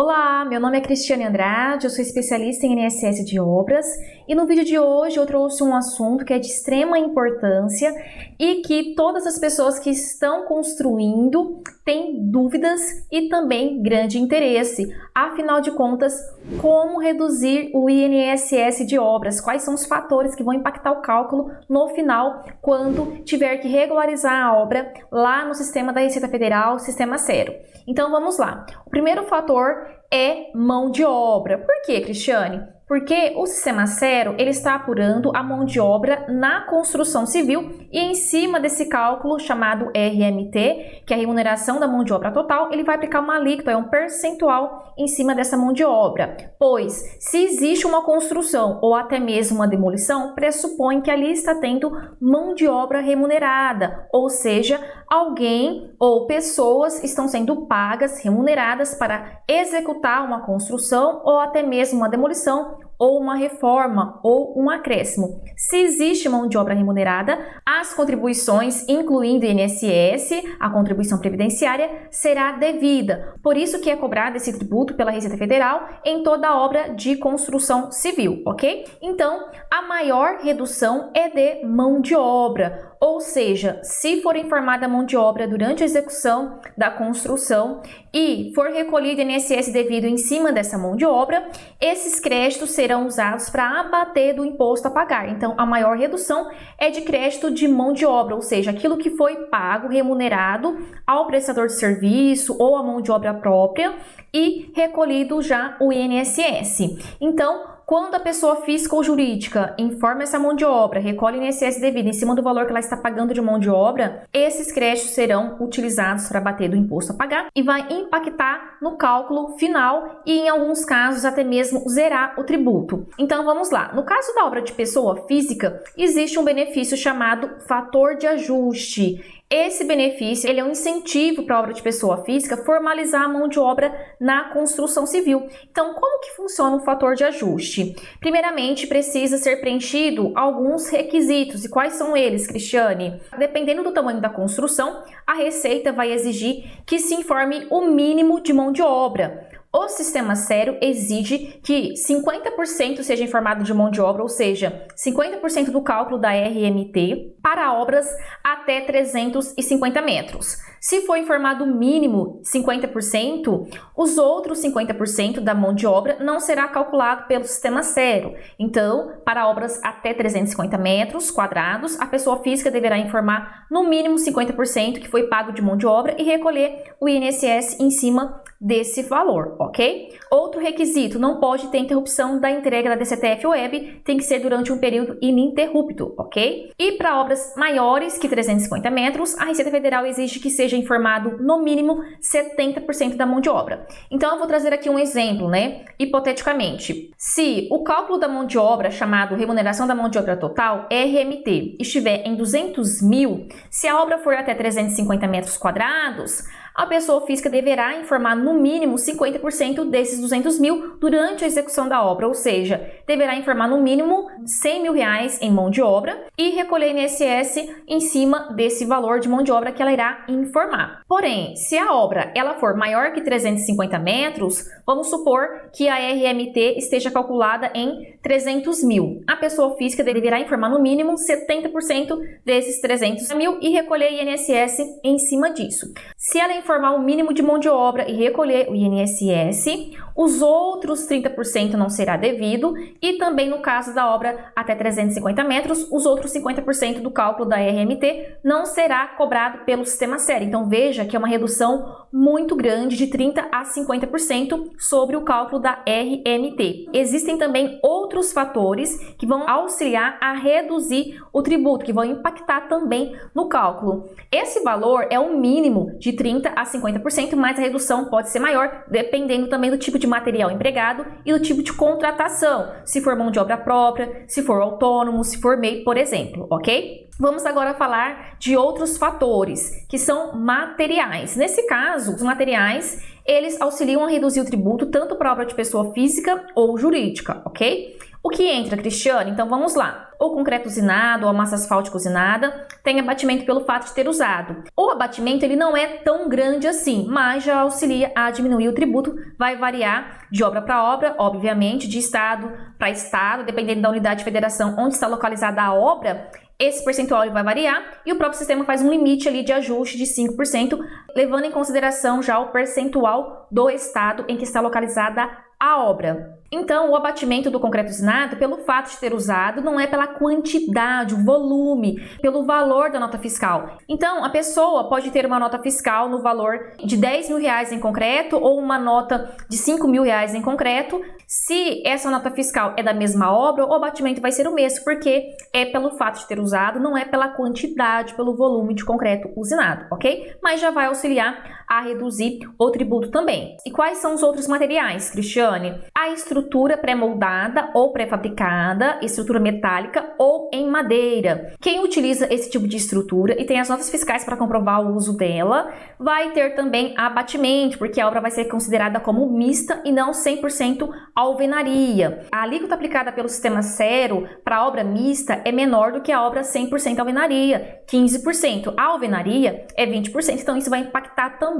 Olá, meu nome é Cristiane Andrade, eu sou especialista em INSS de obras e no vídeo de hoje eu trouxe um assunto que é de extrema importância e que todas as pessoas que estão construindo têm dúvidas e também grande interesse. Afinal de contas, como reduzir o INSS de obras? Quais são os fatores que vão impactar o cálculo no final quando tiver que regularizar a obra lá no sistema da Receita Federal, Sistema Sero? Então vamos lá. O primeiro fator é mão de obra. Por quê, Cristiane? Porque o Sistema Sero ele está apurando a mão de obra na construção civil e em cima desse cálculo chamado RMT, que é a remuneração da mão de obra total, ele vai aplicar uma alíquota, um percentual em cima dessa mão de obra. Pois, se existe uma construção ou até mesmo uma demolição, pressupõe que ali está tendo mão de obra remunerada, ou seja, alguém ou pessoas estão sendo pagas, remuneradas para executar uma construção ou até mesmo uma demolição ou uma reforma ou um acréscimo. Se existe mão de obra remunerada, as contribuições, incluindo o INSS, a contribuição previdenciária, será devida. Por isso que é cobrado esse tributo pela Receita Federal em toda obra de construção civil, ok? Então, a maior redução é de mão de obra, ou seja, se for informada a mão de obra durante a execução da construção e for recolhido INSS devido em cima dessa mão de obra, esses créditos serão usados para abater do imposto a pagar. Então, a maior redução é de crédito de mão de obra, ou seja, aquilo que foi pago, remunerado ao prestador de serviço ou a mão de obra própria e recolhido já o INSS. Então, quando a pessoa física ou jurídica informa essa mão de obra, recolhe o INSS devido em cima do valor que ela está pagando de mão de obra, esses créditos serão utilizados para bater do imposto a pagar e vai impactar no cálculo final e, em alguns casos, até mesmo zerar o tributo. Então, vamos lá. No caso da obra de pessoa física, existe um benefício chamado fator de ajuste. Esse benefício ele é um incentivo para a obra de pessoa física formalizar a mão de obra na construção civil. Então, como que funciona o fator de ajuste? Primeiramente, precisa ser preenchido alguns requisitos. E quais são eles, Cristiane? Dependendo do tamanho da construção, a Receita vai exigir que se informe o mínimo de mão de obra. O Sistema Sero exige que 50% seja informado de mão de obra, ou seja, 50% do cálculo da RMT para obras até 350 metros. Se for informado o mínimo 50%, os outros 50% da mão de obra não será calculado pelo Sistema Sero. Então, para obras até 350 metros quadrados, a pessoa física deverá informar no mínimo 50% que foi pago de mão de obra e recolher o INSS em cima desse valor, ok? Outro requisito, não pode ter interrupção da entrega da DCTF Web, tem que ser durante um período ininterrupto, ok? E para obras maiores que 350 metros, a Receita Federal exige que seja informado no mínimo 70% da mão de obra. Então eu vou trazer aqui um exemplo, né? Hipoteticamente, se o cálculo da mão de obra, chamado remuneração da mão de obra total, RMT, estiver em 200 mil, se a obra for até 350 metros quadrados, a pessoa física deverá informar no mínimo 50% desses 200 mil durante a execução da obra, ou seja, deverá informar no mínimo 100 mil reais em mão de obra e recolher INSS em cima desse valor de mão de obra que ela irá informar. Porém, se a obra ela for maior que 350 metros, vamos supor que a RMT esteja calculada em 300 mil. A pessoa física deverá informar no mínimo 70% desses 300 mil e recolher INSS em cima disso. Se ela informar o mínimo de mão de obra e recolher o INSS, os outros 30% não será devido e também no caso da obra até 350 metros, os outros 50% do cálculo da RMT não será cobrado pelo Sistema Sero. Então veja que é uma redução muito grande de 30% a 50% sobre o cálculo da RMT. Existem também outros fatores que vão auxiliar a reduzir o tributo, que vão impactar também no cálculo. Esse valor é o mínimo de 30% a 50%, mas a redução pode ser maior, dependendo também do tipo de material empregado e do tipo de contratação, se for mão de obra própria, se for autônomo, se for MEI, por exemplo, ok? Vamos agora falar de outros fatores, que são materiais. Nesse caso, os materiais, eles auxiliam a reduzir o tributo tanto para obra de pessoa física ou jurídica, ok? O que entra, Cristiane? Então vamos lá. ou concreto usinado, ou a massa asfáltica usinada, tem abatimento pelo fato de ter usado. O abatimento ele não é tão grande assim, mas já auxilia a diminuir o tributo, vai variar de obra para obra, obviamente, de estado para estado, dependendo da unidade de federação onde está localizada a obra, esse percentual vai variar e o próprio sistema faz um limite ali de ajuste de 5%, levando em consideração já o percentual do estado em que está localizada a obra. Então, o abatimento do concreto usinado, pelo fato de ter usado, não é pela quantidade, o volume, pelo valor da nota fiscal. Então, a pessoa pode ter uma nota fiscal no valor de R$10.000 em concreto ou uma nota de R$5.000 em concreto. Se essa nota fiscal é da mesma obra, o abatimento vai ser o mesmo, porque é pelo fato de ter usado, não é pela quantidade, pelo volume de concreto usinado, ok? Mas já vai auxiliar a reduzir o tributo também. E quais são os outros materiais, Cristiane? A estrutura pré-moldada ou pré-fabricada, estrutura metálica ou em madeira. Quem utiliza esse tipo de estrutura e tem as notas fiscais para comprovar o uso dela, vai ter também abatimento, porque a obra vai ser considerada como mista e não 100% alvenaria. A alíquota aplicada pelo sistema Zero para a obra mista é menor do que a obra 100% alvenaria, 15%. A alvenaria é 20%, então isso vai impactar também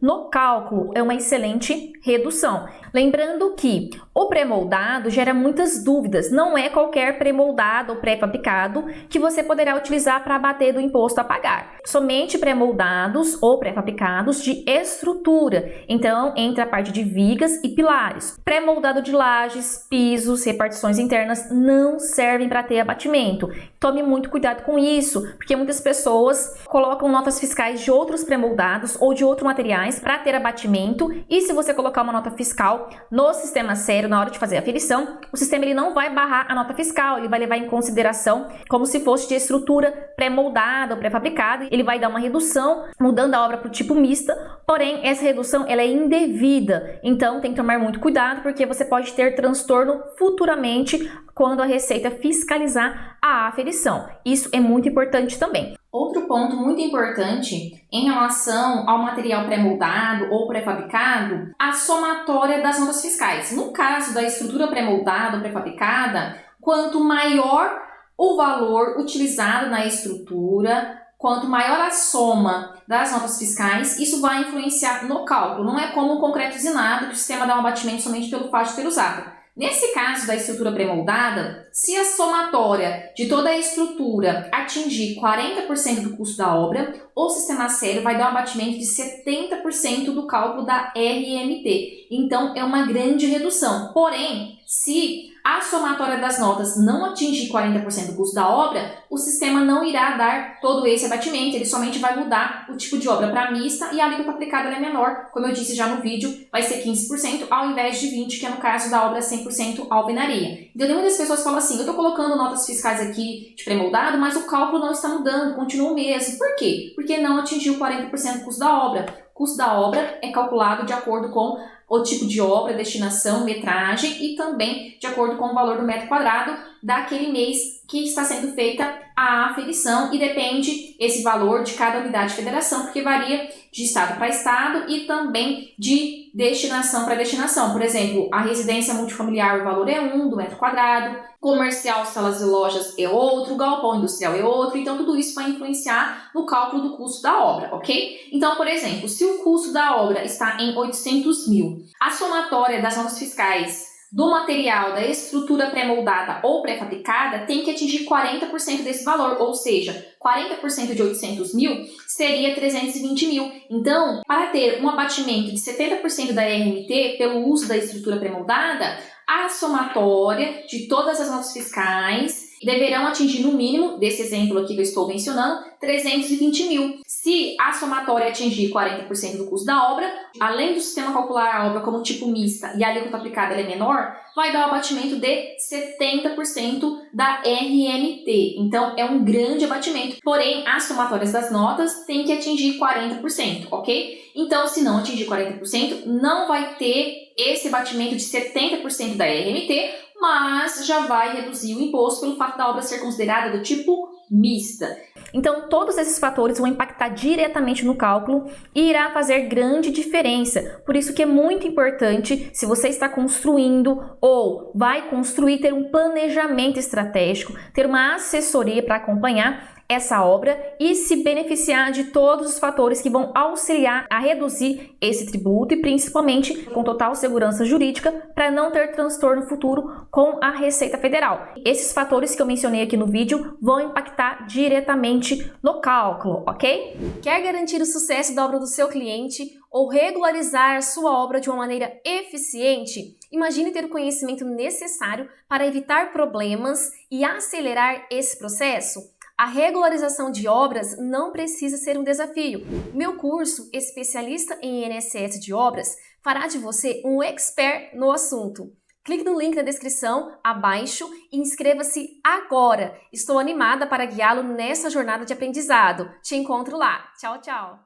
no cálculo. É uma excelente redução. Lembrando que o pré-moldado gera muitas dúvidas. Não é qualquer pré-moldado ou pré-fabricado que você poderá utilizar para abater do imposto a pagar. Somente pré-moldados ou pré-fabricados de estrutura. Então, entra a parte de vigas e pilares. Pré-moldado de lajes, pisos, repartições internas não servem para ter abatimento. Tome muito cuidado com isso, porque muitas pessoas colocam notas fiscais de outros pré-moldados ou de outros materiais para ter abatimento, e se você colocar uma nota fiscal no sistema Zero na hora de fazer a aferição, o sistema ele não vai barrar a nota fiscal, ele vai levar em consideração como se fosse de estrutura pré-moldada ou pré-fabricada, ele vai dar uma redução, mudando a obra para o tipo mista, porém essa redução ela é indevida, então tem que tomar muito cuidado, porque você pode ter transtorno futuramente quando a Receita fiscalizar a aferição. Isso é muito importante também. Outro ponto muito importante em relação ao material pré-moldado ou pré-fabricado, a somatória das notas fiscais. No caso da estrutura pré-moldada ou pré-fabricada, quanto maior o valor utilizado na estrutura, quanto maior a soma das notas fiscais, isso vai influenciar no cálculo. Não é como o concreto usinado, que o sistema dá um abatimento somente pelo fato de ter usado. Nesse caso da estrutura pré-moldada, se a somatória de toda a estrutura atingir 40% do custo da obra, o sistema Zero vai dar um abatimento de 70% do cálculo da RMT. Então, é uma grande redução. Porém, se a somatória das notas não atingir 40% do custo da obra, o sistema não irá dar todo esse abatimento, ele somente vai mudar o tipo de obra para mista e a alíquota aplicada é menor, como eu disse já no vídeo, vai ser 15% ao invés de 20%, que é no caso da obra 100% alvenaria. Então, muitas pessoas falam assim, eu estou colocando notas fiscais aqui de pré-moldado, mas o cálculo não está mudando, continua o mesmo. Por quê? Porque não atingiu 40% do custo da obra. O custo da obra é calculado de acordo com o tipo de obra, destinação, metragem e também de acordo com o valor do metro quadrado daquele mês que está sendo feita a aferição, e depende esse valor de cada unidade de federação, porque varia de estado para estado e também de destinação para destinação. Por exemplo, a residência multifamiliar, o valor é 1 do metro quadrado, comercial, salas e lojas é outro, galpão industrial é outro, então tudo isso vai influenciar no cálculo do custo da obra, ok? Então, por exemplo, se o custo da obra está em 800 mil, a somatória das notas fiscais do material da estrutura pré-moldada ou pré-fabricada tem que atingir 40% desse valor, ou seja, 40% de 800 mil seria 320 mil. Então, para ter um abatimento de 70% da RMT pelo uso da estrutura pré-moldada, a somatória de todas as notas fiscais deverão atingir no mínimo, desse exemplo aqui que eu estou mencionando, 320 mil. Se a somatória atingir 40% do custo da obra, além do sistema calcular a obra como tipo mista e a alíquota aplicada é menor, vai dar um abatimento de 70% da RMT. Então, é um grande abatimento. Porém, as somatórias das notas têm que atingir 40%, ok? Então, se não atingir 40%, não vai ter esse abatimento de 70% da RMT, mas já vai reduzir o imposto pelo fato da obra ser considerada do tipo mista. Então, todos esses fatores vão impactar diretamente no cálculo e irá fazer grande diferença. Por isso que é muito importante, se você está construindo ou vai construir, ter um planejamento estratégico, ter uma assessoria para acompanhar essa obra e se beneficiar de todos os fatores que vão auxiliar a reduzir esse tributo e principalmente com total segurança jurídica para não ter transtorno futuro com a Receita Federal. Esses fatores que eu mencionei aqui no vídeo vão impactar diretamente no cálculo, ok? Quer garantir o sucesso da obra do seu cliente ou regularizar a sua obra de uma maneira eficiente? Imagine ter o conhecimento necessário para evitar problemas e acelerar esse processo. A regularização de obras não precisa ser um desafio. Meu curso, Especialista em INSS de Obras, fará de você um expert no assunto. Clique no link na descrição abaixo e inscreva-se agora. Estou animada para guiá-lo nessa jornada de aprendizado. Te encontro lá. Tchau, tchau!